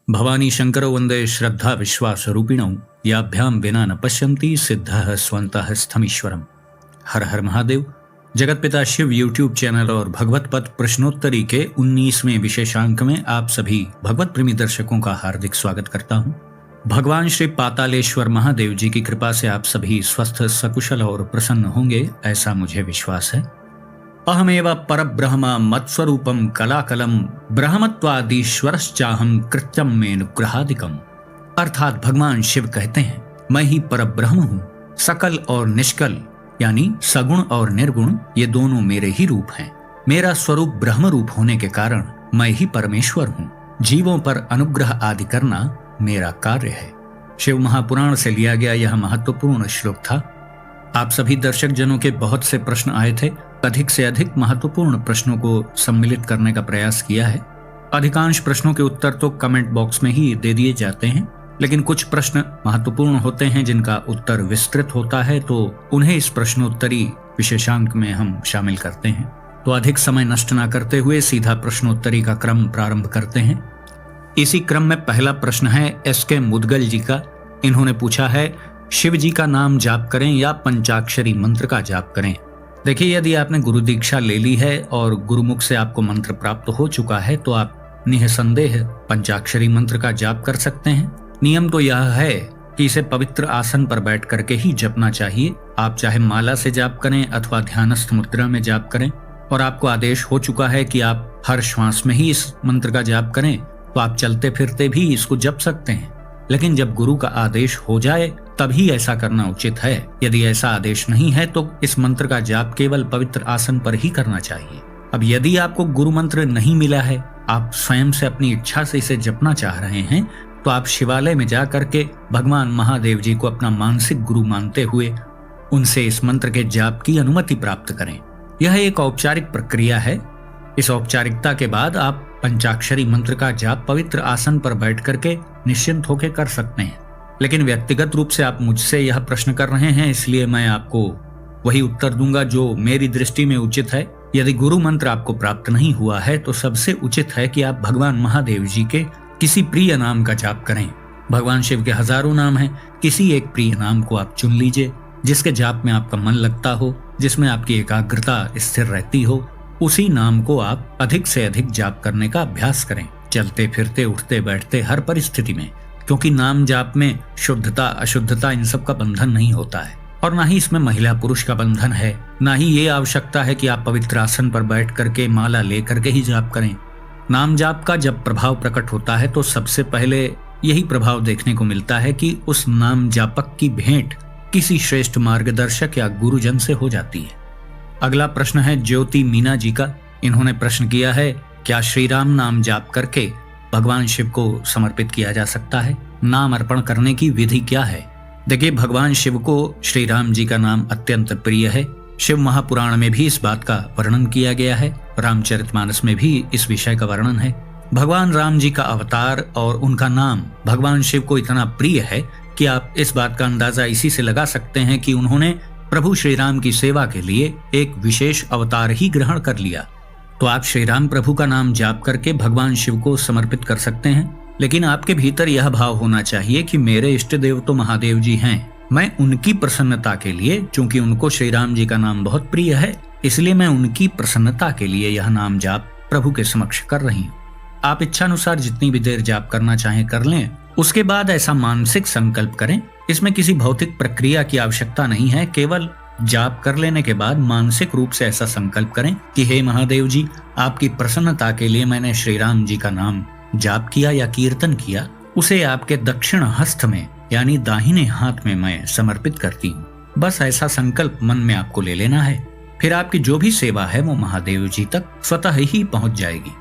भवानी शंकरो वंदे श्रद्धा विश्वास रूपिणौ याभ्यां विना न पश्यन्ति सिद्धः स्वन्तः स्थमीश्वरम। हर हर महादेव। जगत पिता शिव यूट्यूब चैनल और भगवत पथ प्रश्नोत्तरी के 19वें विशेषांक में आप सभी भगवत प्रेमी दर्शकों का हार्दिक स्वागत करता हूं। भगवान श्री पातालेश्वर महादेव जी की कृपा से आप सभी स्वस्थ सकुशल और प्रसन्न होंगे, ऐसा मुझे विश्वास है। अहमेव परब्रह्म मत्स्वरूपम कलाकलम ब्रह्मत्वादीश्वरश्चाहम कृत्यम में नुग्रहादिकम। अर्थात भगवान शिव कहते हैं, मैं ही परब्रह्म हूँ। सकल और निष्कल यानी सगुण और निर्गुण ये दोनों मेरे ही रूप हैं। मेरा स्वरूप ब्रह्म रूप होने के कारण मैं ही परमेश्वर हूँ। जीवों पर अनुग्रह आदि करना मेरा कार्य है। शिव महापुराण से लिया गया यह महत्वपूर्ण श्लोक था। आप सभी दर्शक जनों के बहुत से प्रश्न आए थे। अधिक से अधिक महत्वपूर्ण प्रश्नों को सम्मिलित करने का प्रयास किया है। अधिकांश प्रश्नों के उत्तर तो कमेंट बॉक्स में ही दे दिए जाते हैं, लेकिन कुछ प्रश्न महत्वपूर्ण होते हैं जिनका उत्तर विस्तृत होता है, तो उन्हें इस प्रश्नोत्तरी विशेषांक में हम शामिल करते हैं। तो अधिक समय नष्ट न करते हुए सीधा प्रश्नोत्तरी का क्रम प्रारंभ करते हैं। इसी क्रम में पहला प्रश्न है SK मुदगल जी का। इन्होंने पूछा है, शिव जी का नाम जाप करें या पंचाक्षरी मंत्र का जाप करें? देखिए, यदि आपने गुरु दीक्षा ले ली है और गुरुमुख से आपको मंत्र प्राप्त हो चुका है तो आप निसंदेह पंचाक्षरी मंत्र का जाप कर सकते हैं। नियम तो यह है कि इसे पवित्र आसन पर बैठ करके ही जपना चाहिए। आप चाहे माला से जाप करें अथवा ध्यानस्थ मुद्रा में जाप करें, और आपको आदेश हो चुका है कि आप हर श्वास में ही इस मंत्र का जाप करें, तो आप चलते फिरते भी इसको जप सकते हैं। लेकिन जब गुरु का आदेश हो जाए तभी ऐसा करना उचित है। यदि ऐसा आदेश नहीं है तो इस मंत्र का जाप केवल पवित्र आसन पर ही करना चाहिए। अब यदि आपको गुरु मंत्र नहीं मिला है, आप स्वयं से अपनी इच्छा से इसे जपना चाह रहे हैं, तो आप शिवालय में जा करके भगवान महादेव जी को अपना मानसिक गुरु मानते हुए उनसे इस मंत्र के जाप की अनुमति प्राप्त करें। यह एक औपचारिक प्रक्रिया है। इस औपचारिकता के बाद आप पंचाक्षरी मंत्र का जाप पवित्र आसन पर बैठ करके निश्चिंत होकर कर सकते हैं। लेकिन व्यक्तिगत रूप से आप मुझसे यह प्रश्न कर रहे हैं, इसलिए मैं आपको वही उत्तर दूंगा जो मेरी दृष्टि में उचित है। यदि गुरु मंत्र आपको प्राप्त नहीं हुआ है तो सबसे उचित है कि आप भगवान महादेव जी के किसी प्रिय नाम का जाप करें। भगवान शिव के हजारों नाम हैं, किसी एक प्रिय नाम को आप चुन लीजिए जिसके जाप में आपका मन लगता हो, जिसमें आपकी एकाग्रता स्थिर रहती हो। उसी नाम को आप अधिक से अधिक जाप करने का अभ्यास करें, चलते फिरते उठते बैठते हर परिस्थिति में, क्योंकि नाम जाप में शुद्धता अशुद्धता इन सब का बंधन नहीं होता है, और ना ही इसमें महिला पुरुष का बंधन है। ना ही ये आवश्यकता है कि आप पवित्र आसन पर बैठ करके माला ले करके ही जाप करें। नाम जाप का जब प्रभाव प्रकट होता है तो सबसे पहले यही प्रभाव देखने को मिलता है कि उस नाम जापक की भेंट किसी श्रेष्ठ मार्गदर्शक या गुरुजन से हो जाती है। अगला प्रश्न है ज्योति मीना जी का। इन्होंने प्रश्न किया है, क्या श्री राम नाम जाप करके भगवान शिव को समर्पित किया जा सकता है? नाम अर्पण करने की विधि क्या है? देखिए, भगवान शिव को श्री राम जी का नाम अत्यंत प्रिय है। शिव महापुराण में भी इस बात का वर्णन किया गया है। रामचरितमानस में भी इस विषय का वर्णन है। भगवान राम जी का अवतार और उनका नाम भगवान शिव को इतना प्रिय है कि आप इस बात का अंदाजा इसी से लगा सकते हैं कि उन्होंने प्रभु श्री राम की सेवा के लिए एक विशेष अवतार ही ग्रहण कर लिया। तो आप श्री राम प्रभु का नाम जाप करके भगवान शिव को समर्पित कर सकते हैं। लेकिन आपके भीतर यह भाव होना चाहिए कि मेरे इष्ट देव तो महादेव जी हैं। मैं उनकी प्रसन्नता के लिए, चूंकि उनको श्री राम जी का नाम बहुत प्रिय है, इसलिए मैं उनकी प्रसन्नता के लिए यह नाम जाप प्रभु के समक्ष कर रही हूँ। आप इच्छानुसार जितनी भी देर जाप करना चाहें कर लें। उसके बाद ऐसा मानसिक संकल्प करें। इसमें किसी भौतिक प्रक्रिया की आवश्यकता नहीं है। केवल जाप कर लेने के बाद मानसिक रूप से ऐसा संकल्प करें कि हे महादेव जी, आपकी प्रसन्नता के लिए मैंने श्री राम जी का नाम जाप किया या कीर्तन किया, उसे आपके दक्षिण हस्त में यानी दाहिने हाथ में मैं समर्पित करती हूँ। बस ऐसा संकल्प मन में आपको ले लेना है। फिर आपकी जो भी सेवा है वो महादेव जी तक स्वतः ही पहुंच जाएगी।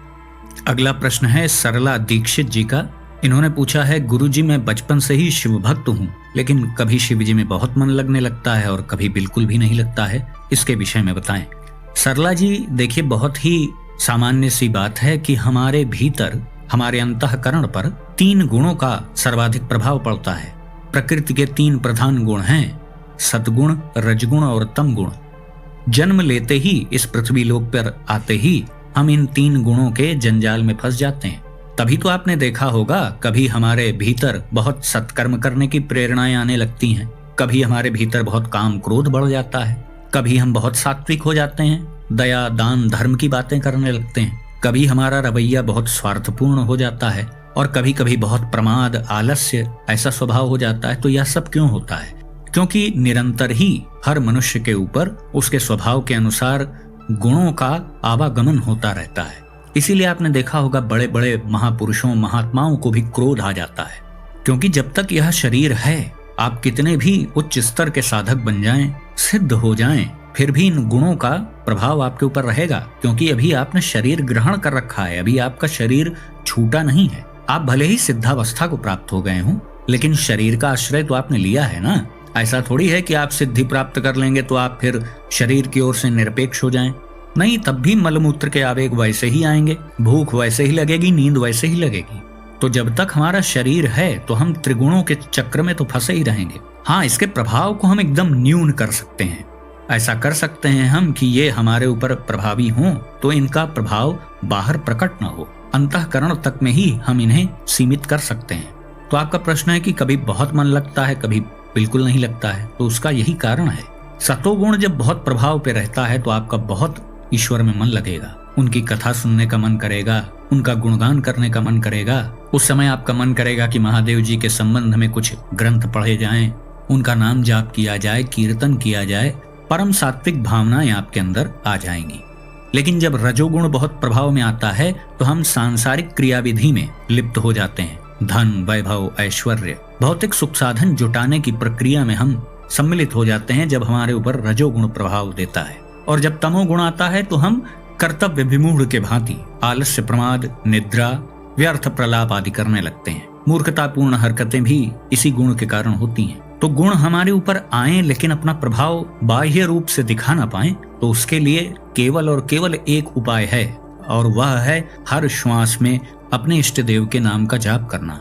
अगला प्रश्न है सरला दीक्षित जी का। इन्होंने पूछा है, गुरुजी मैं बचपन से ही शिव भक्त हूँ, लेकिन कभी शिव जी में बहुत मन लगने लगता है और कभी बिल्कुल भी नहीं लगता है। इसके विषय में बताएं। सरला जी, देखिए, बहुत ही सामान्य सी बात है कि हमारे भीतर, हमारे अंतःकरण पर 3 गुणों का सर्वाधिक प्रभाव पड़ता है। प्रकृति के 3 प्रधान गुण हैं, सतगुण, रजगुण और तमगुण। जन्म लेते ही, इस पृथ्वी लोक पर आते ही हम इन 3 गुणों के जंजाल में फंस जाते हैं। तभी तो आपने देखा होगा कभी हमारे भीतर बहुत सत्कर्म करने की प्रेरणाएं आने लगती हैं, कभी हमारे भीतर बहुत काम क्रोध बढ़ जाता है, कभी हम बहुत सात्विक हो जाते हैं, दया दान धर्म की बातें करने लगते हैं, कभी हमारा रवैया बहुत स्वार्थपूर्ण हो जाता है और कभी कभी बहुत प्रमाद आलस्य ऐसा स्वभाव हो जाता है। तो यह सब क्यों होता है? क्योंकि निरंतर ही हर मनुष्य के ऊपर उसके स्वभाव के अनुसार गुणों का आवागमन होता रहता है। इसीलिए आपने देखा होगा बड़े बड़े महापुरुषों महात्माओं को भी क्रोध आ जाता है, क्योंकि जब तक यह शरीर है, आप कितने भी उच्च स्तर के साधक बन जाएं, सिद्ध हो जाएं, फिर भी इन गुणों का प्रभाव आपके ऊपर रहेगा, क्योंकि अभी आपने शरीर ग्रहण कर रखा है, अभी आपका शरीर छूटा नहीं है। आप भले ही सिद्धावस्था को प्राप्त हो गए हों, लेकिन शरीर का आश्रय तो आपने लिया है ना। ऐसा थोड़ी है कि आप सिद्धि प्राप्त कर लेंगे तो आप फिर शरीर की ओर से निरपेक्ष हो जाएं। नहीं, तब भी मलमूत्र के आवेग वैसे ही आएंगे, भूख वैसे ही लगेगी, नींद वैसे ही लगेगी। तो जब तक हमारा शरीर है तो हम त्रिगुणों के चक्र में तो फंसे ही रहेंगे। हाँ, इसके प्रभाव को हम एकदम न्यून कर सकते हैं। ऐसा कर सकते हैं हम कि ये हमारे ऊपर प्रभावी हों तो इनका प्रभाव बाहर प्रकट न हो, अंतःकरण तक में ही हम इन्हें सीमित कर सकते हैं। तो आपका प्रश्न है कि कभी बहुत मन लगता है, कभी बिल्कुल नहीं लगता है, तो उसका यही कारण है। सतोगुण जब बहुत प्रभाव पे रहता है तो आपका बहुत ईश्वर में मन लगेगा, उनकी कथा सुनने का मन करेगा, उनका गुणगान करने का मन करेगा। उस समय आपका मन करेगा कि महादेव जी के संबंध में कुछ ग्रंथ पढ़े जाएं, उनका नाम जाप किया जाए, कीर्तन किया जाए, परम सात्विक भावनाएं आपके अंदर आ जाएंगी। लेकिन जब रजोगुण बहुत प्रभाव में आता है तो हम सांसारिक क्रियाविधि में लिप्त हो जाते हैं। धन वैभव ऐश्वर्य भौतिक सुख साधन जुटाने की प्रक्रिया में हम सम्मिलित हो जाते हैं जब हमारे ऊपर रजोगुण प्रभाव देता है। और जब तमोगुण आता है तो हम कर्तव्य विमूढ़ के भांति आलस्य प्रमाद निद्रा व्यर्थ प्रलाप आदि करने लगते हैं। मूर्खतापूर्ण हरकतें भी इसी गुण के कारण होती हैं। तो गुण हमारे ऊपर आए लेकिन अपना प्रभाव बाह्य रूप से दिखा ना पाए, तो उसके लिए केवल और केवल एक उपाय है, और वह है हर श्वास में अपने इष्ट देव के नाम का जाप करना।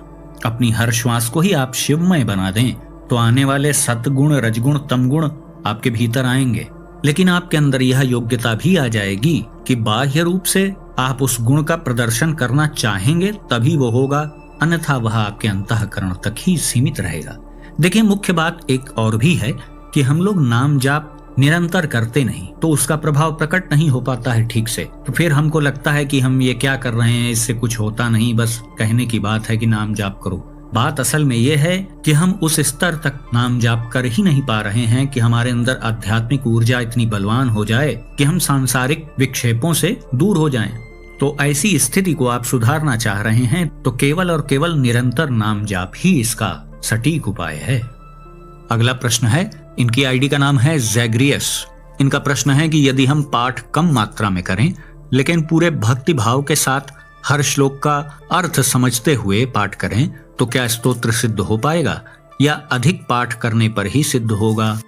अपनी हर श्वास को ही आप शिवमय बना दें तो आने वाले सतगुण रजगुण तमगुण आपके भीतर आएंगे। लेकिन आपके अंदर यह योग्यता भी आ जाएगी कि बाह्य रूप से आप उस गुण का प्रदर्शन करना चाहेंगे तभी वो होगा, अन्यथा वह आपके अंतःकरण तक ही सीमित रहेगा। देखिए, मुख्य बात एक और भी है कि हम लोग नाम जाप निरंतर करते नहीं तो उसका प्रभाव प्रकट नहीं हो पाता है ठीक से। तो फिर हमको लगता है कि हम ये क्या कर रहे हैं, इससे कुछ होता नहीं, बस कहने की बात है कि नाम जाप करो। बात असल में ये है कि हम उस स्तर तक नाम जाप कर ही नहीं पा रहे हैं कि हमारे अंदर आध्यात्मिक ऊर्जा इतनी बलवान हो जाए कि हम सांसारिक विक्षेपों से दूर हो जाएं। तो ऐसी स्थिति को आप सुधारना चाह रहे हैं तो केवल और केवल निरंतर नाम जाप ही इसका सटीक उपाय है। अगला प्रश्न है, इनकी आईडी का नाम है जैग्रियस। इनका प्रश्न है कि यदि हम पाठ कम मात्रा में करें लेकिन पूरे भक्ति भाव के साथ हर श्लोक का अर्थ समझते हुए पाठ करें तो क्या स्तोत्र सिद्ध हो पाएगा या अधिक पाठ करने पर ही सिद्ध होगा?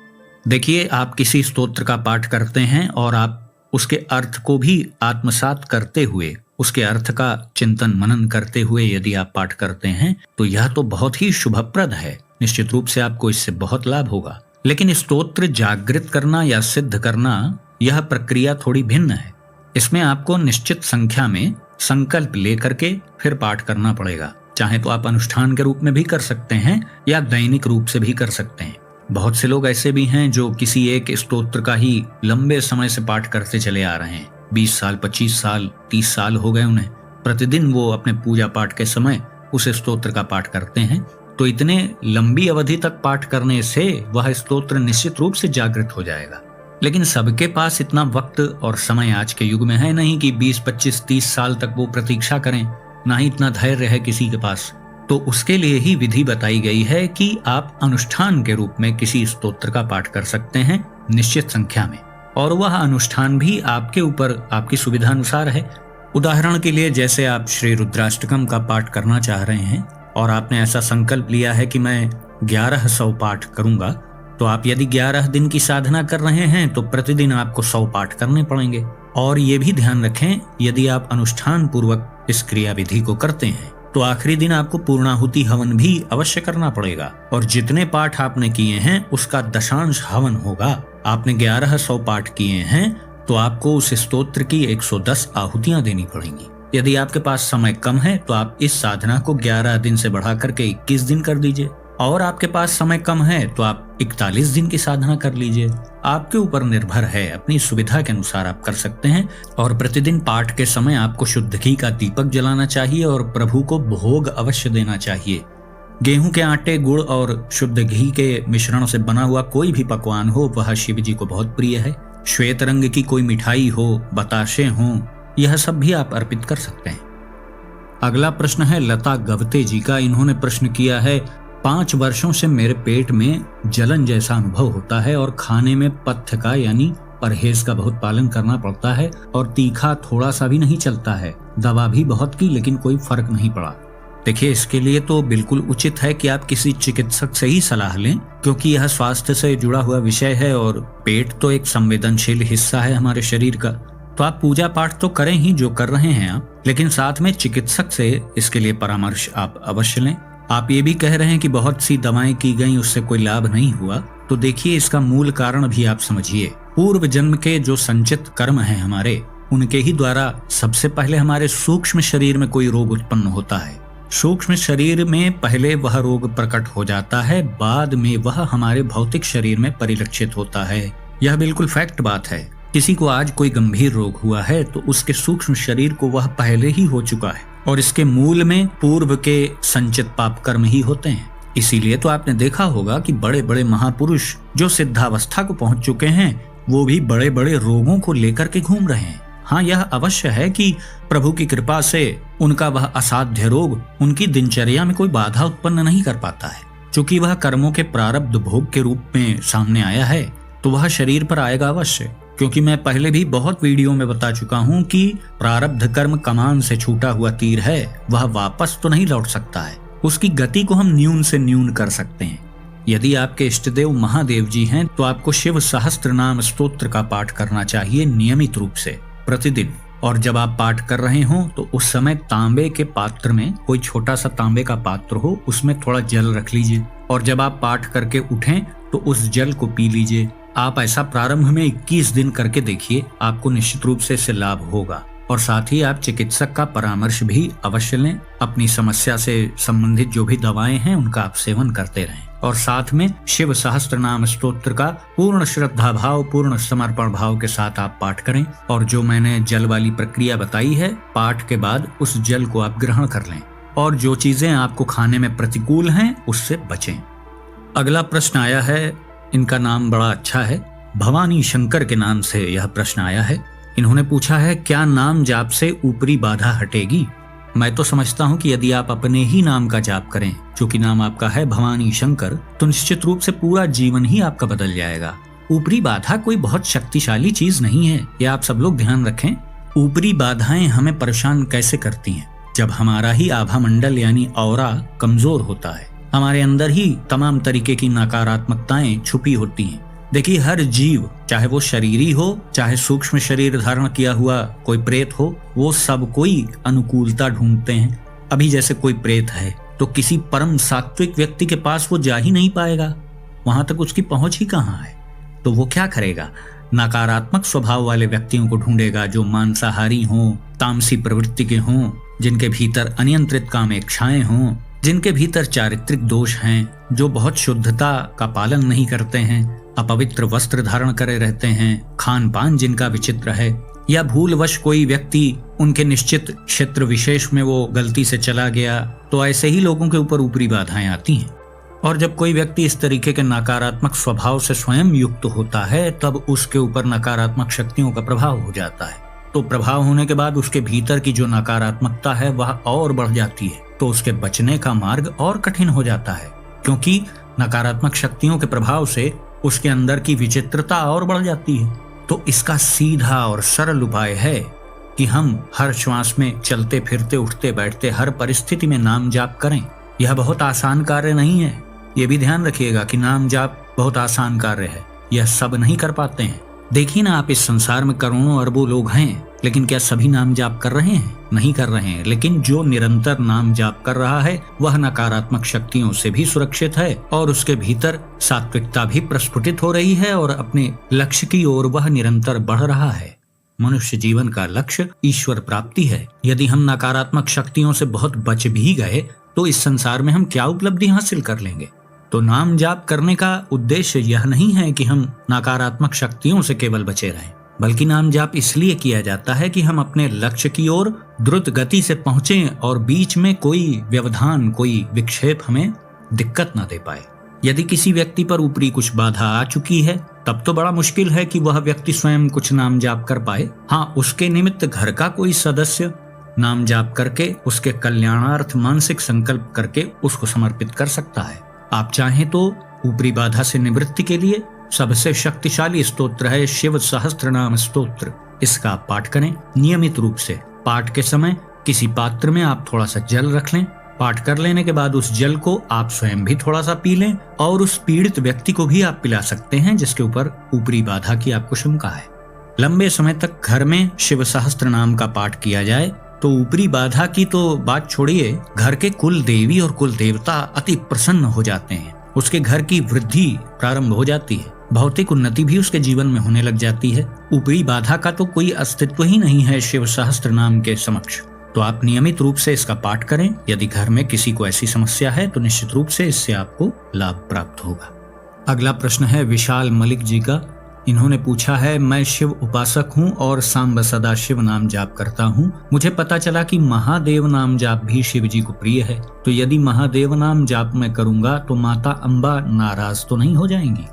देखिए, आप किसी स्तोत्र का पाठ करते हैं और आप उसके अर्थ को भी आत्मसात करते हुए, उसके अर्थ का चिंतन मनन करते हुए यदि आप पाठ करते हैं तो यह तो बहुत ही शुभप्रद है। निश्चित रूप से आपको इससे बहुत लाभ होगा। लेकिन स्तोत्र जागृत करना या सिद्ध करना, यह प्रक्रिया थोड़ी भिन्न है। इसमें आपको निश्चित संख्या में संकल्प लेकर के फिर पाठ करना पड़ेगा। चाहे तो आप अनुष्ठान के रूप में भी कर सकते हैं या दैनिक रूप से भी कर सकते हैं। बहुत से लोग ऐसे भी हैं जो किसी एक स्तोत्र का ही लंबे समय से पाठ करते चले आ रहे हैं। 20 साल 25 साल 30 साल हो गए उन्हें, प्रतिदिन वो अपने पूजा पाठ के समय उस स्तोत्र का पाठ करते हैं। तो इतने लंबी अवधि तक पाठ करने से वह स्तोत्र निश्चित रूप से जागृत हो जाएगा। लेकिन सबके पास इतना वक्त और समय आज के युग में है नहीं कि 20 25 30 साल तक वो प्रतीक्षा करें, ना ही इतना धैर्य है किसी के पास। तो उसके लिए ही विधि बताई गई है कि आप अनुष्ठान के रूप में किसी स्तोत्र का पाठ कर सकते हैं निश्चित संख्या में, और वह अनुष्ठान भी आपके ऊपर आपकी सुविधा अनुसार है। उदाहरण के लिए, जैसे आप श्री रुद्राष्टकम का पाठ करना चाह रहे हैं और आपने ऐसा संकल्प लिया है कि मैं 1100 पाठ करूंगा, तो आप यदि 11 दिन की साधना कर रहे हैं तो प्रतिदिन आपको 100 पाठ करने पड़ेंगे। और ये भी ध्यान रखें, यदि आप अनुष्ठान पूर्वक इस क्रिया विधि को करते हैं तो आखिरी दिन आपको पूर्णाहुति हवन भी अवश्य करना पड़ेगा, और जितने पाठ आपने किए हैं उसका दशांश हवन होगा। आपने 1100 पाठ किए हैं तो आपको उस स्तोत्र की 110 आहुतियां देनी पड़ेंगी। यदि आपके पास समय कम है तो आप इस साधना को 11 दिन से बढ़ा करके 21 दिन कर दीजिए, और आपके पास समय कम है तो आप 41 दिन की साधना कर लीजिए। आपके ऊपर निर्भर है, अपनी सुविधा के अनुसार आप कर सकते हैं। और प्रतिदिन पाठ के समय आपको शुद्ध घी का दीपक जलाना चाहिए और प्रभु को भोग अवश्य देना चाहिए। गेहूं के आटे, गुड़ और शुद्ध घी के मिश्रण से बना हुआ कोई भी पकवान हो वह शिव जी को बहुत प्रिय है। श्वेत रंग की कोई मिठाई हो, बताशे हों, यह सब भी आप अर्पित कर सकते हैं। अगला प्रश्न है लता गवते जी का। इन्होंने प्रश्न किया है, 5 वर्षों से मेरे पेट में जलन जैसा अनुभव होता है और खाने में पथ्य का यानी परहेज का बहुत पालन करना पड़ता है और तीखा थोड़ा सा भी नहीं चलता है। दवा भी बहुत की लेकिन कोई फर्क नहीं पड़ा। देखिए, इसके लिए तो बिल्कुल उचित है कि आप किसी चिकित्सक से ही सलाह लें, क्योंकि यह स्वास्थ्य से जुड़ा हुआ विषय है और पेट तो एक संवेदनशील हिस्सा है हमारे शरीर का। तो आप पूजा पाठ तो करें ही जो कर रहे हैं आप, लेकिन साथ में चिकित्सक से इसके लिए परामर्श आप अवश्य लें। आप ये भी कह रहे हैं कि बहुत सी दवाएं की गई, उससे कोई लाभ नहीं हुआ, तो देखिए इसका मूल कारण भी आप समझिए। पूर्व जन्म के जो संचित कर्म हैं हमारे, उनके ही द्वारा सबसे पहले हमारे सूक्ष्म शरीर में कोई रोग उत्पन्न होता है। सूक्ष्म शरीर में पहले वह रोग प्रकट हो जाता है, बाद में वह हमारे भौतिक शरीर में परिलक्षित होता है। यह बिल्कुल फैक्ट बात है। किसी को आज कोई गंभीर रोग हुआ है तो उसके सूक्ष्म शरीर को वह पहले ही हो चुका है और इसके मूल में पूर्व के संचित पाप कर्म ही होते हैं। इसीलिए तो आपने देखा होगा कि बड़े बड़े महापुरुष जो सिद्धावस्था को पहुंच चुके हैं, वो भी बड़े बड़े रोगों को लेकर के घूम रहे हैं। हाँ, यह अवश्य है कि प्रभु की कृपा से उनका वह असाध्य रोग उनकी दिनचर्या में कोई बाधा उत्पन्न नहीं कर पाता है। चूंकि वह कर्मों के प्रारब्ध भोग के रूप में सामने आया है तो वह शरीर पर आएगा अवश्य, क्योंकि मैं पहले भी बहुत वीडियो में बता चुका हूँ कि प्रारब्ध कर्म कमान से छूटा हुआ तीर है, वह वापस तो नहीं लौट सकता है। उसकी गति को हम न्यून से न्यून कर सकते हैं। यदि आपके इष्टदेव महादेव जी हैं तो आपको शिव सहस्त्र नाम स्तोत्र का पाठ करना चाहिए नियमित रूप से प्रतिदिन। और जब आप पाठ कर रहे हो तो उस समय तांबे के पात्र में, कोई छोटा सा तांबे का पात्र हो, उसमें थोड़ा जल रख लीजिए और जब आप पाठ करके उठें तो उस जल को पी लीजिए। आप ऐसा प्रारंभ में 21 दिन करके देखिए, आपको निश्चित रूप से इससे लाभ होगा। और साथ ही आप चिकित्सक का परामर्श भी अवश्य लें। अपनी समस्या से संबंधित जो भी दवाएं हैं उनका आप सेवन करते रहें और साथ में शिव सहस्त्र नाम स्तोत्र का पूर्ण श्रद्धा भाव, पूर्ण समर्पण भाव के साथ आप पाठ करें। और जो मैंने जल वाली प्रक्रिया बताई है, पाठ के बाद उस जल को आप ग्रहण कर लें और जो चीजें आपको खाने में प्रतिकूल हैं उससे बचें। अगला प्रश्न आया है, इनका नाम बड़ा अच्छा है, भवानी शंकर के नाम से यह प्रश्न आया है। इन्होंने पूछा है, क्या नाम जाप से ऊपरी बाधा हटेगी? मैं तो समझता हूँ कि यदि आप अपने ही नाम का जाप करें, चूंकि नाम आपका है भवानी शंकर, तो निश्चित रूप से पूरा जीवन ही आपका बदल जाएगा। ऊपरी बाधा कोई बहुत शक्तिशाली चीज नहीं है, यह आप सब लोग ध्यान रखें। ऊपरी बाधाएं हमें परेशान कैसे करती हैं? जब हमारा ही आभा मंडल यानी औरा कमजोर होता है, हमारे अंदर ही तमाम तरीके की नकारात्मकताएं छुपी होती हैं। देखिए, हर जीव, चाहे वो शरीरी हो, चाहे सूक्ष्म शरीर धारण किया हुआ कोई प्रेत हो, वो सब कोई अनुकूलता ढूंढते हैं। अभी जैसे कोई प्रेत है तो किसी परम सात्विक व्यक्ति के पास वो जा ही नहीं पाएगा, वहां तक उसकी पहुंच ही कहाँ है। तो वो क्या करेगा? नकारात्मक स्वभाव वाले व्यक्तियों को ढूंढेगा, जो मांसाहारी हों, तामसी प्रवृत्ति के हों, जिनके भीतर अनियंत्रित कामेच्छाएं हों, जिनके भीतर चारित्रिक दोष हैं, जो बहुत शुद्धता का पालन नहीं करते हैं, अपवित्र वस्त्र धारण करे रहते हैं, खान पान जिनका विचित्र है, या भूलवश कोई व्यक्ति उनके निश्चित क्षेत्र विशेष में वो गलती से चला गया, तो ऐसे ही लोगों के ऊपर ऊपरी बाधाएं आती हैं। और जब कोई व्यक्ति इस तरीके के नकारात्मक स्वभाव से स्वयं युक्त होता है, तब उसके ऊपर नकारात्मक शक्तियों का प्रभाव हो जाता है। तो प्रभाव होने के बाद उसके भीतर की जो नकारात्मकता है वह और बढ़ जाती है, तो उसके बचने का मार्ग और कठिन हो जाता है, क्योंकि नकारात्मक शक्तियों के प्रभाव से उसके अंदर की विचित्रता और बढ़ जाती है। तो इसका सीधा और सरल उपाय है कि हम हर श्वास में, चलते फिरते, उठते बैठते, हर परिस्थिति में नाम जाप करें। यह बहुत आसान कार्य नहीं है, ये भी ध्यान रखिएगा कि नाम जाप बहुत आसान कार्य है, यह सब नहीं कर पाते हैं। देखिए ना, आप इस संसार में करोड़ों अरबों लोग हैं, लेकिन क्या सभी नाम जाप कर रहे हैं? नहीं कर रहे हैं। लेकिन जो निरंतर नाम जाप कर रहा है वह नकारात्मक शक्तियों से भी सुरक्षित है और उसके भीतर सात्विकता भी प्रस्फुटित हो रही है और अपने लक्ष्य की ओर वह निरंतर बढ़ रहा है। मनुष्य जीवन का लक्ष्य ईश्वर प्राप्ति है। यदि हम नकारात्मक शक्तियों से बहुत बच भी गए तो इस संसार में हम क्या उपलब्धि हासिल कर लेंगे। तो नाम जाप करने का उद्देश्य यह नहीं है कि हम नकारात्मक शक्तियों से केवल बचे रहें, बल्कि नाम जाप इसलिए किया जाता है कि हम अपने लक्ष्य की ओर द्रुत गति से पहुंचें और बीच में कोई व्यवधान, कोई विक्षेप हमें दिक्कत न दे पाए। यदि किसी व्यक्ति पर ऊपरी कुछ बाधा आ चुकी है तब तो बड़ा मुश्किल है कि वह व्यक्ति स्वयं कुछ नाम जाप कर पाए। हाँ, उसके निमित्त घर का कोई सदस्य नाम जाप करके उसके कल्याणार्थ मानसिक संकल्प करके उसको समर्पित कर सकता है। आप चाहें तो ऊपरी बाधा से निवृत्ति के लिए सबसे शक्तिशाली स्तोत्र है शिव सहस्त्रनाम स्तोत्र। इसका पाठ करें नियमित रूप से। पाठ के समय किसी पात्र में आप थोड़ा सा जल रख लें। पाठ कर लेने के बाद उस जल को आप स्वयं भी थोड़ा सा पी लें और उस पीड़ित व्यक्ति को भी आप पिला सकते हैं जिसके ऊपर ऊपरी बाधा की आपको शंका है। लंबे समय तक घर में शिव सहस्त्र नाम का पाठ किया जाए तो ऊपरी बाधा की तो बात छोड़िए, घर के कुल देवी और कुल देवता अति प्रसन्न हो जाते हैं। उसके घर की वृद्धि प्रारंभ हो जाती है, भौतिक उन्नति भी उसके जीवन में होने लग जाती है। ऊपरी बाधा का तो कोई अस्तित्व ही नहीं है शिव सहस्त्र नाम के समक्ष। तो आप नियमित रूप से इसका पाठ करें। यदि घर में किसी को ऐसी समस्या है तो निश्चित रूप से इससे आपको लाभ प्राप्त होगा। अगला प्रश्न है विशाल मलिक जी का। इन्होंने पूछा है, मैं शिव उपासक हूँ और सांब सदा शिव नाम जाप करता हूँ। मुझे पता चला कि महादेव नाम जाप भी शिव जी को प्रिय है, तो यदि महादेव नाम जाप मैं करूंगा तो माता अम्बा नाराज तो नहीं हो जाएंगी?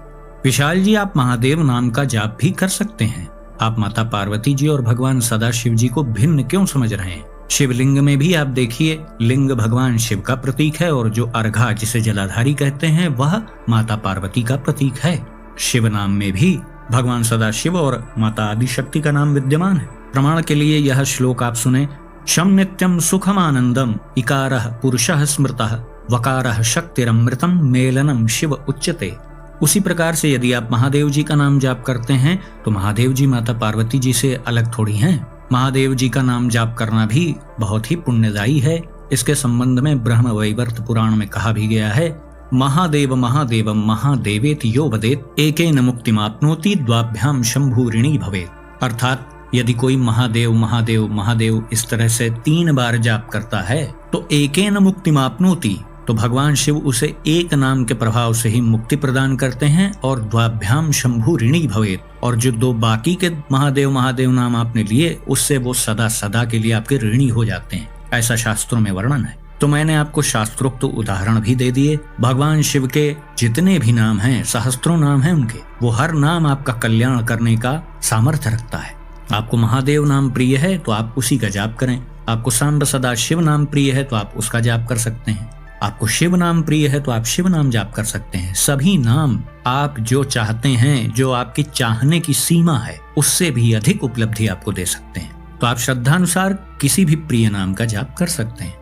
विशाल जी, आप महादेव नाम का जाप भी कर सकते हैं। आप माता पार्वती जी और भगवान सदाशिव जी को भिन्न क्यों समझ रहे हैं? शिवलिंग में भी आप देखिए, लिंग भगवान शिव का प्रतीक है और जो अर्घा जिसे जलाधारी कहते हैं वह माता पार्वती का प्रतीक है। शिव नाम में भी भगवान सदाशिव और माता आदिशक्ति का नाम विद्यमान है। प्रमाण के लिए यह श्लोक आप सुने। शम नित्यम सुखम आनंदम इकारः पुरुषः स्मृतः वकारः शक्तिरमृतम मेलनम शिव उच्यते। उसी प्रकार से यदि आप महादेव जी का नाम जाप करते हैं तो महादेव जी माता पार्वती जी से अलग थोड़ी हैं। महादेव जी का नाम जाप करना भी बहुत ही पुण्यदायी है। इसके संबंध में ब्रह्म वैवर्त पुराण में कहा भी गया है, महादेव महादेवम महादेवेति यो वदेत एकेन मुक्तिमाप्नोति द्वाभ्याम शंभु ऋणी भवेत्। अर्थात यदि कोई महादेव महादेव महादेव इस तरह से 3 बार जाप करता है तो एकेन मुक्तिमाप्नोति, तो भगवान शिव उसे एक नाम के प्रभाव से ही मुक्ति प्रदान करते हैं और द्वाभ्याम शंभु ऋणी भवेत्, और जो 2 बाकी के महादेव महादेव नाम आपने लिए उससे वो सदा सदा के लिए आपके ऋणी हो जाते हैं। ऐसा शास्त्रों में वर्णन है। तो मैंने आपको शास्त्रोक्त उदाहरण भी दे दिए। भगवान शिव के जितने भी नाम हैं, सहस्त्रों नाम हैं उनके, वो हर नाम आपका कल्याण करने का सामर्थ्य रखता है। आपको महादेव नाम प्रिय है तो आप उसी का जाप करें। आपको सांब सदा शिव नाम प्रिय है तो आप उसका जाप कर सकते हैं। आपको शिव नाम प्रिय है तो आप शिव नाम जाप कर सकते हैं। सभी नाम आप जो चाहते हैं, जो आपकी चाहने की सीमा है, उससे भी अधिक उपलब्धि आपको दे सकते हैं। तो आप श्रद्धानुसार किसी भी प्रिय नाम का जाप कर सकते हैं।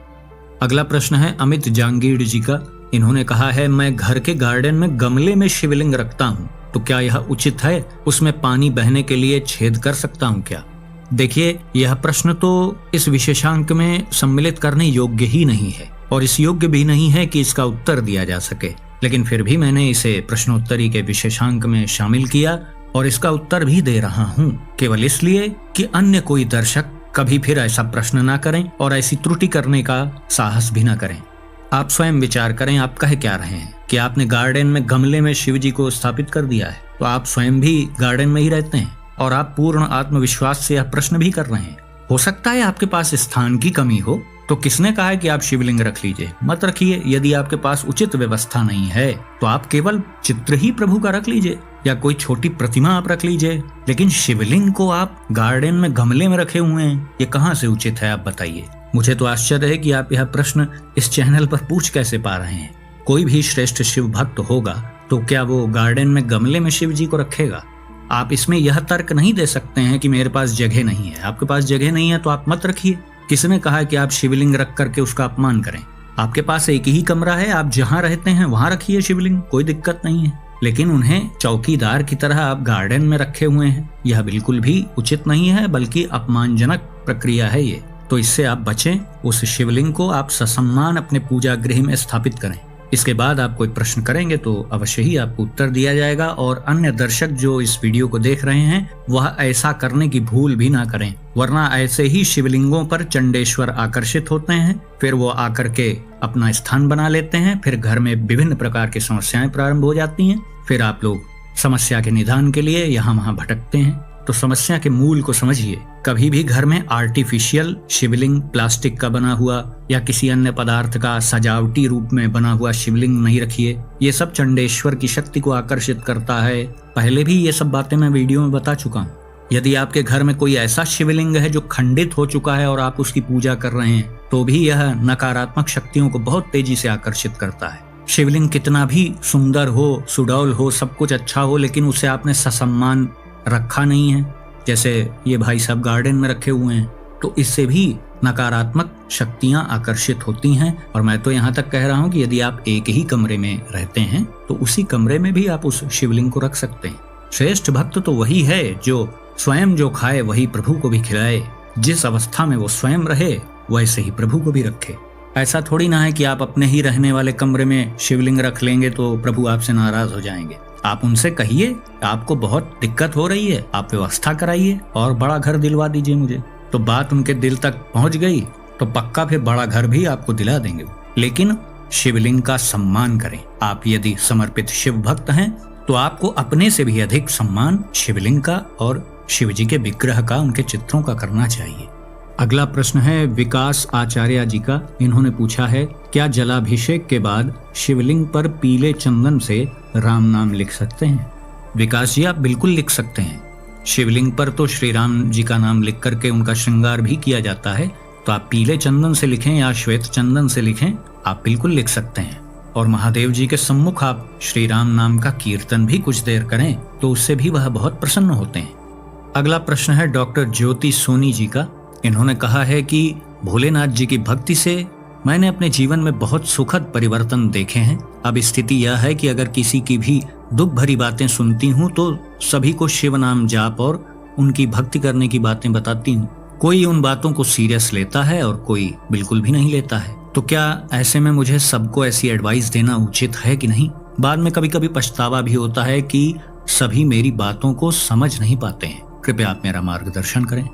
अगला प्रश्न है अमित जांगीड़ जी का। इन्होंने कहा है, मैं घर के गार्डन में गमले में शिवलिंग रखता हूँ, तो क्या यह उचित है? उसमें पानी बहने के लिए छेद कर सकता हूँ क्या? देखिए, यह प्रश्न तो इस विशेषांक में सम्मिलित करने योग्य ही नहीं है और इस योग्य भी नहीं है कि इसका उत्तर दिया जा सके, लेकिन फिर भी मैंने इसे प्रश्नोत्तरी के विशेषांक में शामिल किया और इसका उत्तर भी दे रहा हूँ, केवल इसलिए कि अन्य कोई दर्शक कभी फिर ऐसा प्रश्न ना करें और ऐसी त्रुटि करने का साहस भी ना करें। आप स्वयं विचार करें, आप कह क्या रहे हैं कि आपने गार्डन में गमले में शिव जी को स्थापित कर दिया है, तो आप स्वयं भी गार्डन में ही रहते हैं और आप पूर्ण आत्मविश्वास से यह प्रश्न भी कर रहे हैं। हो सकता है आपके पास स्थान की कमी हो, तो किसने कहा है कि आप शिवलिंग रख लीजिए? मत रखिए। यदि आपके पास उचित व्यवस्था नहीं है तो आप केवल चित्र ही प्रभु का रख लीजिए या कोई छोटी प्रतिमा आप रख लीजिए, लेकिन शिवलिंग को आप गार्डन में गमले में रखे हुए हैं, ये कहाँ से उचित है? आप बताइए। मुझे तो आश्चर्य है कि आप यह प्रश्न इस चैनल पर पूछ कैसे पा रहे हैं। कोई भी श्रेष्ठ शिव भक्त होगा तो क्या वो गार्डन में गमले में शिव जी को रखेगा? आप इसमें यह तर्क नहीं दे सकते हैं कि मेरे पास जगह नहीं है। आपके पास जगह नहीं है तो आप मत रखिए। किसने कहा है कि आप शिवलिंग रख करके उसका अपमान करें? आपके पास एक ही कमरा है, आप जहाँ रहते हैं वहां रखिए शिवलिंग, कोई दिक्कत नहीं है। लेकिन उन्हें चौकीदार की तरह आप गार्डन में रखे हुए हैं, यह बिल्कुल भी उचित नहीं है, बल्कि अपमानजनक प्रक्रिया है ये। तो इससे आप बचें। उस शिवलिंग को आप ससम्मान अपने पूजा गृह में स्थापित करें। इसके बाद आप कोई प्रश्न करेंगे तो अवश्य ही आपको उत्तर दिया जाएगा। और अन्य दर्शक जो इस वीडियो को देख रहे हैं वह ऐसा करने की भूल भी ना करें, वरना ऐसे ही शिवलिंगों पर चंडेश्वर आकर्षित होते हैं, फिर वो आकर के अपना स्थान बना लेते हैं, फिर घर में विभिन्न प्रकार की समस्याएं प्रारंभ हो जाती हैं, फिर आप लोग समस्या के निदान के लिए यहाँ वहाँ भटकते हैं। तो समस्या के मूल को समझिए। कभी भी घर में आर्टिफिशियल शिवलिंग, प्लास्टिक का बना हुआ या किसी अन्य पदार्थ का सजावटी रूप में बना हुआ शिवलिंग नहीं रखिए। ये सब चंडेश्वर की शक्ति को आकर्षित करता है। पहले भी ये सब बातें मैं वीडियो में बता चुका हूँ। यदि आपके घर में कोई ऐसा शिवलिंग है जो खंडित हो चुका है और आप उसकी पूजा कर रहे हैं, तो भी यह नकारात्मक शक्तियों को बहुत तेजी से आकर्षित करता है। शिवलिंग कितना भी सुंदर हो, सुडौल हो, सब कुछ अच्छा हो, लेकिन उसे आपने ससम्मान रखा नहीं है, जैसे ये भाई साहब गार्डन में रखे हुए हैं, तो इससे भी नकारात्मक शक्तियां आकर्षित होती हैं। और मैं तो यहाँ तक कह रहा हूँ कि यदि आप एक ही कमरे में रहते हैं तो उसी कमरे में भी आप उस शिवलिंग को रख सकते हैं। श्रेष्ठ भक्त तो वही है जो स्वयं जो खाए वही प्रभु को भी खिलाए। जिस अवस्था में वो स्वयं रहे वैसे ही प्रभु को भी रखे। ऐसा थोड़ी ना है कि आप अपने ही रहने वाले कमरे में शिवलिंग रख लेंगे तो प्रभु आपसे नाराज हो जाएंगे। आप उनसे कहिए आपको बहुत दिक्कत हो रही है, आप व्यवस्था कराइए और बड़ा घर दिलवा दीजिए मुझे। तो बात उनके दिल तक पहुंच गई तो पक्का फिर बड़ा घर भी आपको दिला देंगे। लेकिन शिवलिंग का सम्मान करें। आप यदि समर्पित शिव भक्त हैं तो आपको अपने से भी अधिक सम्मान शिवलिंग का और शिव जी के विग्रह का, उनके चित्रों का करना चाहिए। अगला प्रश्न है विकास आचार्य जी का। इन्होंने पूछा है, क्या जलाभिषेक के बाद शिवलिंग पर पीले चंदन से राम नाम लिख सकते हैं? विकास जी, आप बिल्कुल लिख सकते हैं। शिवलिंग पर तो श्री राम जी का नाम लिख करके उनका श्रृंगार भी किया जाता है, तो आप पीले चंदन से लिखें या श्वेत चंदन से लिखें, आप बिल्कुल लिख सकते हैं। और महादेव जी के सम्मुख आप श्री राम नाम का कीर्तन भी कुछ देर करें तो उससे भी वह बहुत प्रसन्न होते हैं। अगला प्रश्न है डॉक्टर ज्योति सोनी जी का। इन्होंने कहा है कि भोलेनाथ जी की भक्ति से मैंने अपने जीवन में बहुत सुखद परिवर्तन देखे हैं। अब स्थिति यह है कि अगर किसी की भी दुख भरी बातें सुनती हूँ तो सभी को शिव नाम जाप और उनकी भक्ति करने की बातें बताती हूँ। कोई उन बातों को सीरियस लेता है और कोई बिल्कुल भी नहीं लेता है। तो क्या ऐसे में मुझे सबको ऐसी एडवाइस देना उचित है कि नहीं? बाद में कभी कभी पछतावा भी होता है कि सभी मेरी बातों को समझ नहीं पाते हैं। कृपया आप मेरा मार्गदर्शन करें।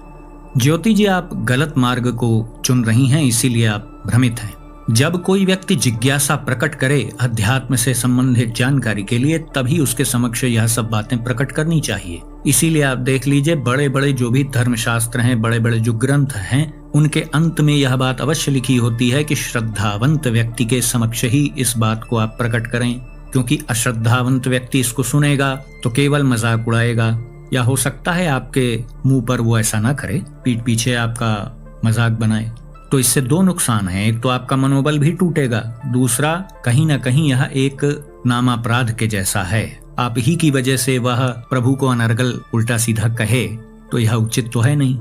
ज्योति जी, आप गलत मार्ग को चुन रही हैं, इसीलिए आप भ्रमित हैं। जब कोई व्यक्ति जिज्ञासा प्रकट करे अध्यात्म से संबंधित जानकारी के लिए, तभी उसके समक्ष यह सब बातें प्रकट करनी चाहिए। इसीलिए आप देख लीजिए, बड़े बड़े जो भी धर्मशास्त्र हैं, बड़े बड़े जो ग्रंथ हैं, उनके अंत में यह बात अवश्य लिखी होती है कि श्रद्धावंत व्यक्ति के समक्ष ही इस बात को आप प्रकट करें, क्योंकि अश्रद्धावंत व्यक्ति इसको सुनेगा तो केवल मजाक उड़ाएगा, या हो सकता है आपके मुंह पर वो ऐसा ना करे, पीठ पीछे आपका मजाक बनाए। तो इससे दो नुकसान हैं। एक तो आपका मनोबल भी टूटेगा, दूसरा कहीं ना कहीं यह एक नामापराध के जैसा है। आप ही की वजह से वह प्रभु को अनर्गल उल्टा सीधा कहे तो यह उचित तो है नहीं।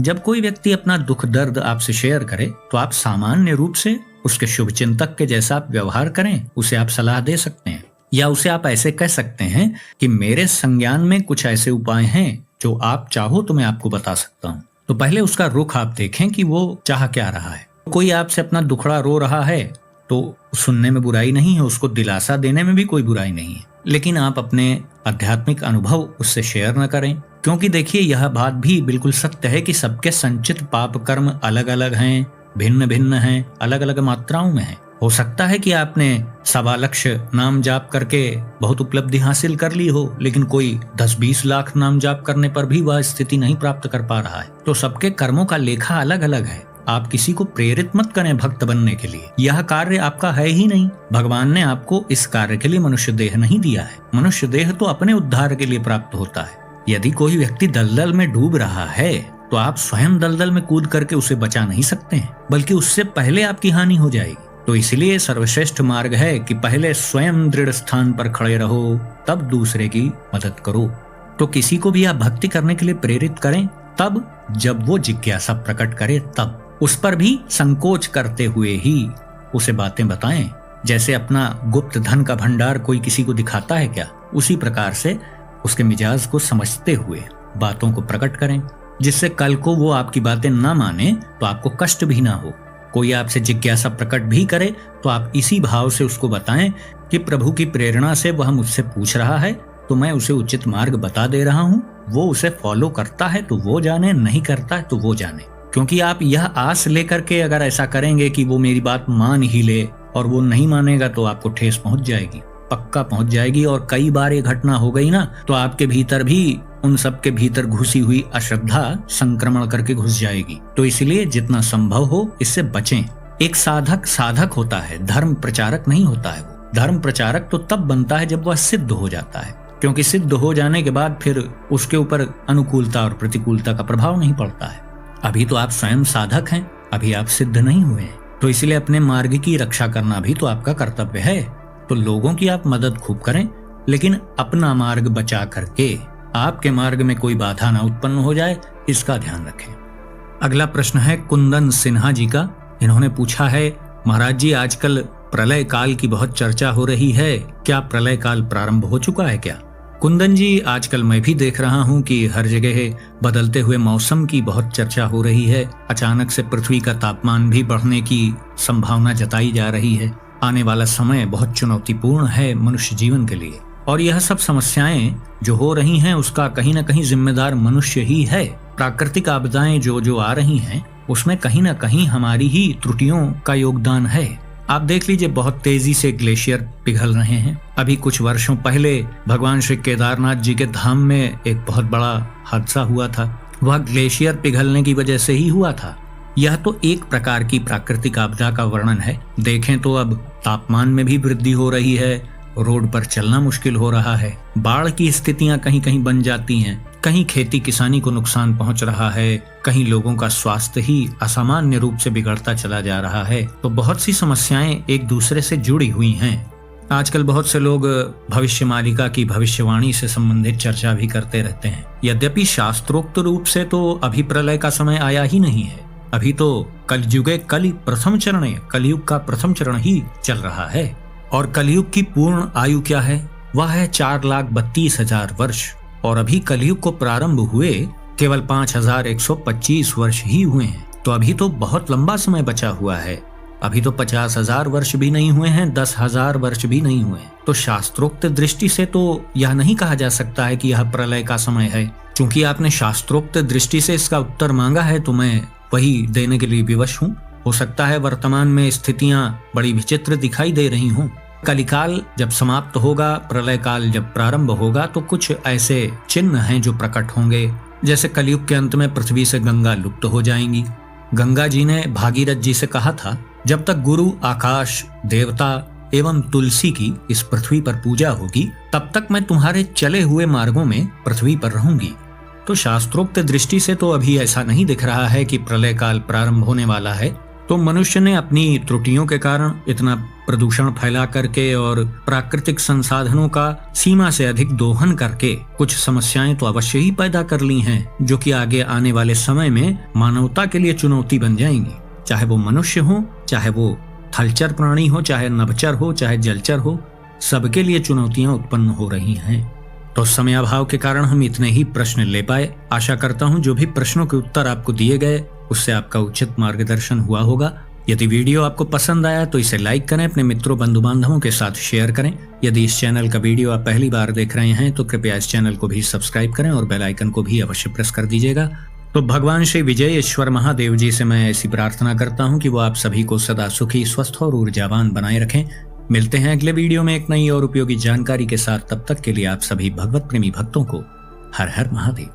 जब कोई व्यक्ति अपना दुख दर्द आपसे शेयर करे तो आप सामान्य रूप से उसके शुभ चिंतक के जैसा आप व्यवहार करें, उसे आप सलाह दे सकते हैं, या उसे आप ऐसे कह सकते हैं कि मेरे संज्ञान में कुछ ऐसे उपाय हैं जो आप चाहो तो मैं आपको बता सकता हूँ। तो पहले उसका रुख आप देखें कि वो चाह क्या रहा है। कोई आपसे अपना दुखड़ा रो रहा है तो सुनने में बुराई नहीं है, उसको दिलासा देने में भी कोई बुराई नहीं है, लेकिन आप अपने आध्यात्मिक अनुभव उससे शेयर न करें। क्योंकि देखिए, यह बात भी बिल्कुल सत्य है कि सबके संचित पाप कर्म अलग अलग हैं, भिन्न भिन्न हैं, अलग अलग मात्राओं में हैं। हो सकता है कि आपने 1.25 लाख नाम जाप करके बहुत उपलब्धि हासिल कर ली हो, लेकिन कोई 10-20 लाख नाम जाप करने पर भी वह स्थिति नहीं प्राप्त कर पा रहा है। तो सबके कर्मों का लेखा अलग अलग है। आप किसी को प्रेरित मत करें भक्त बनने के लिए, यह कार्य आपका है ही नहीं। भगवान ने आपको इस कार्य के लिए मनुष्य देह नहीं दिया है। मनुष्य देह तो अपने उद्धार के लिए प्राप्त होता है। यदि कोई व्यक्ति दलदल में डूब रहा है तो आप स्वयं दलदल में कूद करके उसे बचा नहीं सकते हैं, बल्कि उससे पहले आपकी हानि हो जाएगी। तो इसलिए सर्वश्रेष्ठ मार्ग है कि पहले स्वयं दृढ़ स्थान पर खड़े रहो, तब दूसरे की मदद करो। तो किसी को भी आप भक्ति करने के लिए प्रेरित करें तब जब वो जिज्ञासा प्रकट करे, तब उस पर भी संकोच करते हुए ही उसे बातें बताएं। जैसे अपना गुप्त धन का भंडार कोई किसी को दिखाता है क्या, उसी प्रकार से उसके मिजाज को समझते हुए बातों को प्रकट करें, जिससे कल को वो आपकी बातें ना माने तो आपको कष्ट भी ना हो। कोई आपसे जिज्ञासा प्रकट भी करे तो आप इसी भाव से उसको बताएं कि प्रभु की प्रेरणा से वह मुझसे पूछ रहा है तो मैं उसे उचित मार्ग बता दे रहा हूँ। वो उसे फॉलो करता है तो वो जाने, नहीं करता है तो वो जाने। क्योंकि आप यह आस लेकर के अगर ऐसा करेंगे कि वो मेरी बात मान ही ले और वो नहीं मानेगा तो आपको ठेस पहुंच जाएगी, पक्का पहुंच जाएगी। और कई बार ये घटना हो गई ना तो आपके भीतर भी उन सब के भीतर घुसी हुई अश्रद्धा संक्रमण करके घुस जाएगी। तो इसलिए जितना संभव हो इससे बचें। एक साधक साधक होता है, धर्म प्रचारक नहीं होता है। वो धर्म प्रचारक तो तब बनता है जब वह सिद्ध हो जाता है, क्योंकि सिद्ध हो जाने के बाद फिर उसके ऊपर अनुकूलता और प्रतिकूलता का प्रभाव नहीं पड़ता है। अभी तो आप स्वयं साधक हैं, अभी आप सिद्ध नहीं हुए हैं, तो इसलिए अपने मार्ग की रक्षा करना भी तो आपका कर्तव्य है। तो लोगों की आप मदद खूब करें, लेकिन अपना मार्ग बचा करके आपके मार्ग में कोई बाधा ना उत्पन्न हो जाए, इसका ध्यान रखें। अगला प्रश्न है कुंदन सिन्हा जी का। इन्होंने पूछा है, महाराज जी आजकल प्रलय काल की बहुत चर्चा हो रही है, क्या प्रलय काल प्रारंभ हो चुका है क्या? कुंदन जी, आजकल मैं भी देख रहा हूँ कि हर जगह बदलते हुए मौसम की बहुत चर्चा हो रही है। अचानक से पृथ्वी का तापमान भी बढ़ने की संभावना जताई जा रही है। आने वाला समय बहुत चुनौतीपूर्ण है मनुष्य जीवन के लिए, और यह सब समस्याएं जो हो रही हैं उसका कहीं न कहीं जिम्मेदार मनुष्य ही है। प्राकृतिक आपदाएं जो आ रही हैं उसमें कहीं न कहीं हमारी ही त्रुटियों का योगदान है। आप देख लीजिए, बहुत तेजी से ग्लेशियर पिघल रहे हैं। अभी कुछ वर्षों पहले भगवान श्री केदारनाथ जी के धाम में एक बहुत बड़ा हादसा हुआ था, वह ग्लेशियर पिघलने की वजह से ही हुआ था। यह तो एक प्रकार की प्राकृतिक आपदा का वर्णन है। देखें तो अब तापमान में भी वृद्धि हो रही है, रोड पर चलना मुश्किल हो रहा है, बाढ़ की स्थितियां कहीं कहीं बन जाती हैं, कहीं खेती किसानी को नुकसान पहुंच रहा है, कहीं लोगों का स्वास्थ्य ही असामान्य रूप से बिगड़ता चला जा रहा है। तो बहुत सी समस्याएं एक दूसरे से जुड़ी हुई हैं। आजकल बहुत से लोग भविष्यमालिका की भविष्यवाणी से संबंधित चर्चा भी करते रहते हैं। यद्यपि शास्त्रोक्त रूप से तो अभी प्रलय का समय आया ही नहीं है, अभी तो कलयुगे कलि प्रथम चरण, कलयुग का प्रथम चरण ही चल रहा है। और कलयुग की पूर्ण आयु क्या है? वह है 4,32,000 वर्ष, और अभी कलयुग को प्रारंभ हुए केवल 5,125 वर्ष ही हुए हैं। तो अभी तो बहुत लंबा समय बचा हुआ है। अभी तो 50,000 वर्ष भी नहीं हुए हैं, 10,000 वर्ष भी नहीं हुए हैं। तो शास्त्रोक्त दृष्टि से तो यह नहीं कहा जा सकता है कि यह प्रलय का समय है। चूंकि आपने शास्त्रोक्त दृष्टि से इसका उत्तर मांगा है तो मैं वही देने के लिए विवश हूँ। हो सकता है वर्तमान में स्थितियां बड़ी विचित्र दिखाई दे रही हों। कलिकाल जब समाप्त होगा, प्रलय काल जब प्रारंभ होगा, तो कुछ ऐसे चिन्ह हैं जो प्रकट होंगे। जैसे कलयुग के अंत में पृथ्वी से गंगा लुप्त हो जाएंगी। गंगा जी ने भागीरथ जी से कहा था, जब तक गुरु, आकाश, देवता एवं तुलसी की इस पृथ्वी पर पूजा होगी तब तक मैं तुम्हारे चले हुए मार्गों में पृथ्वी पर रहूंगी। तो शास्त्रोक्त दृष्टि से तो अभी ऐसा नहीं दिख रहा है कि प्रलय काल प्रारंभ होने वाला है। तो मनुष्य ने अपनी त्रुटियों के कारण इतना प्रदूषण फैला करके और प्राकृतिक संसाधनों का सीमा से अधिक दोहन करके कुछ समस्याएं तो अवश्य ही पैदा कर ली हैं, जो कि आगे आने वाले समय में मानवता के लिए चुनौती बन जाएंगी। चाहे वो मनुष्य हो, चाहे वो थलचर प्राणी हो, चाहे नभचर हो, चाहे जलचर हो, सबके लिए चुनौतियां उत्पन्न हो रही हैं। तो समय अभाव के कारण हम इतने ही प्रश्न ले पाए। आशा करता हूं जो भी प्रश्नों के उत्तर आपको दिए गए उससे आपका उचित मार्गदर्शन हुआ होगा। यदि वीडियो आपको पसंद आया तो इसे लाइक करें, अपने मित्रों बंधु बांधवों के साथ शेयर करें। यदि इस चैनल का वीडियो आप पहली बार देख रहे हैं तो कृपया इस चैनल को भी सब्सक्राइब करें और बेल आइकन को भी अवश्य प्रेस कर दीजिएगा। तो भगवान श्री विजयेश्वर महादेव जी से मैं ऐसी प्रार्थना करता हूँ कि वो आप सभी को सदा सुखी, स्वस्थ और ऊर्जावान बनाए रखें। मिलते हैं अगले वीडियो में एक नई और उपयोगी जानकारी के साथ। तब तक के लिए आप सभी भगवत प्रेमी भक्तों को हर हर महादेव।